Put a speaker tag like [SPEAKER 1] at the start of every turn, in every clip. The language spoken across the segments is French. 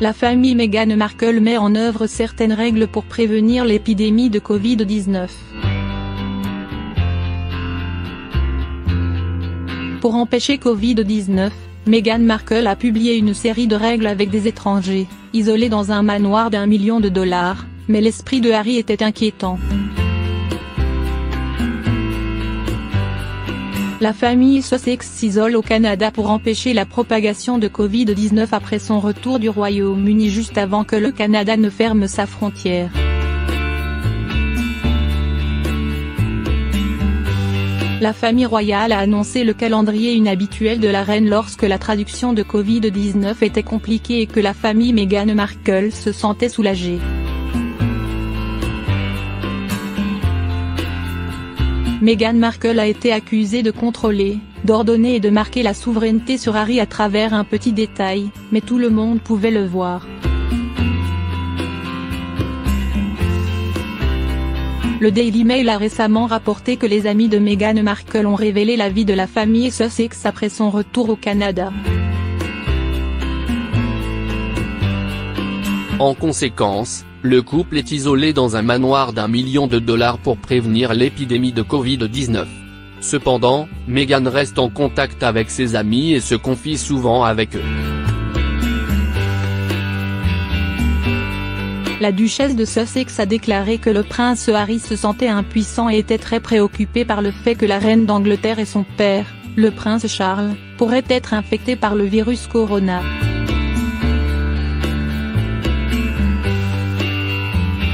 [SPEAKER 1] La famille Meghan Markle met en œuvre certaines règles pour prévenir l'épidémie de Covid-19. Pour empêcher Covid-19, Meghan Markle a publié une série de règles avec des étrangers, isolés dans un manoir d'$1 million, mais l'esprit de Harry était inquiétant. La famille Sussex s'isole au Canada pour empêcher la propagation de Covid-19 après son retour du Royaume-Uni juste avant que le Canada ne ferme sa frontière. La famille royale a annoncé le calendrier inhabituel de la reine lorsque la traduction de Covid-19 était compliquée et que la famille Meghan Markle se sentait soulagée. Meghan Markle a été accusée de contrôler, d'ordonner et de marquer la souveraineté sur Harry à travers un petit détail, mais tout le monde pouvait le voir. Le Daily Mail a récemment rapporté que les amis de Meghan Markle ont révélé la vie de la famille Sussex après son retour au Canada.
[SPEAKER 2] En conséquence, le couple est isolé dans un manoir d'$1 million pour prévenir l'épidémie de Covid-19. Cependant, Meghan reste en contact avec ses amis et se confie souvent avec eux.
[SPEAKER 1] La duchesse de Sussex a déclaré que le prince Harry se sentait impuissant et était très préoccupé par le fait que la reine d'Angleterre et son père, le prince Charles, pourraient être infectés par le virus corona.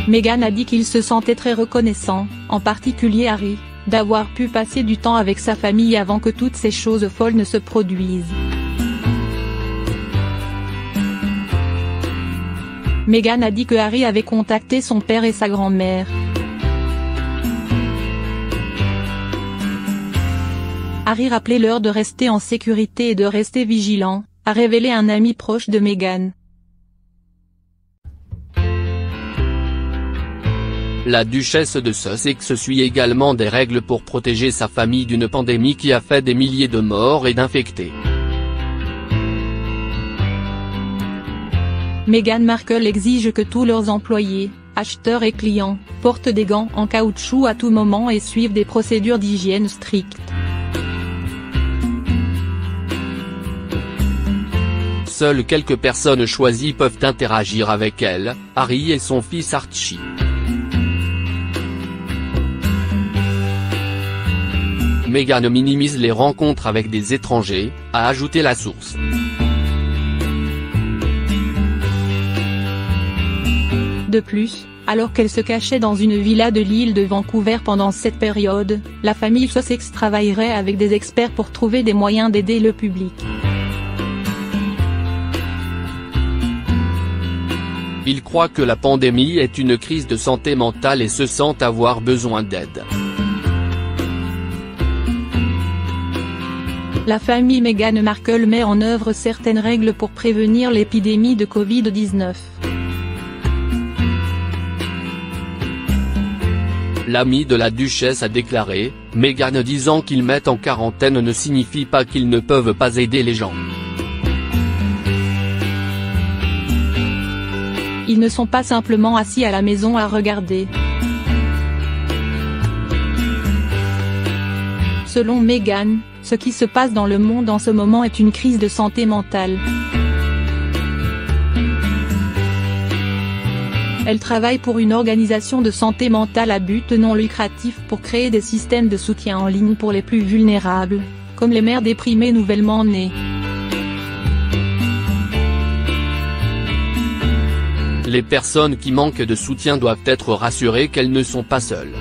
[SPEAKER 1] Meghan a dit qu'il se sentait très reconnaissant, en particulier Harry, d'avoir pu passer du temps avec sa famille avant que toutes ces choses folles ne se produisent. Meghan a dit que Harry avait contacté son père et sa grand-mère. Harry rappelait-leur de rester en sécurité et de rester vigilant, a révélé un ami proche de Meghan.
[SPEAKER 2] La duchesse de Sussex suit également des règles pour protéger sa famille d'une pandémie qui a fait des milliers de morts et d'infectés.
[SPEAKER 1] Meghan Markle exige que tous leurs employés, acheteurs et clients, portent des gants en caoutchouc à tout moment et suivent des procédures d'hygiène strictes.
[SPEAKER 2] Seules quelques personnes choisies peuvent interagir avec elle, Harry et son fils Archie. Meghan minimise les rencontres avec des étrangers, a ajouté la source.
[SPEAKER 1] De plus, alors qu'elle se cachait dans une villa de l'île de Vancouver pendant cette période, la famille Sussex travaillerait avec des experts pour trouver des moyens d'aider le public.
[SPEAKER 2] Ils croient que la pandémie est une crise de santé mentale et se sentent avoir besoin d'aide.
[SPEAKER 1] La famille Meghan Markle met en œuvre certaines règles pour prévenir l'épidémie de Covid-19.
[SPEAKER 2] L'ami de la duchesse a déclaré, Meghan disant qu'ils mettent en quarantaine ne signifie pas qu'ils ne peuvent pas aider les gens.
[SPEAKER 1] Ils ne sont pas simplement assis à la maison à regarder. Selon Meghan, ce qui se passe dans le monde en ce moment est une crise de santé mentale. Elle travaille pour une organisation de santé mentale à but non lucratif pour créer des systèmes de soutien en ligne pour les plus vulnérables, comme les mères déprimées nouvellement nées.
[SPEAKER 2] Les personnes qui manquent de soutien doivent être rassurées qu'elles ne sont pas seules.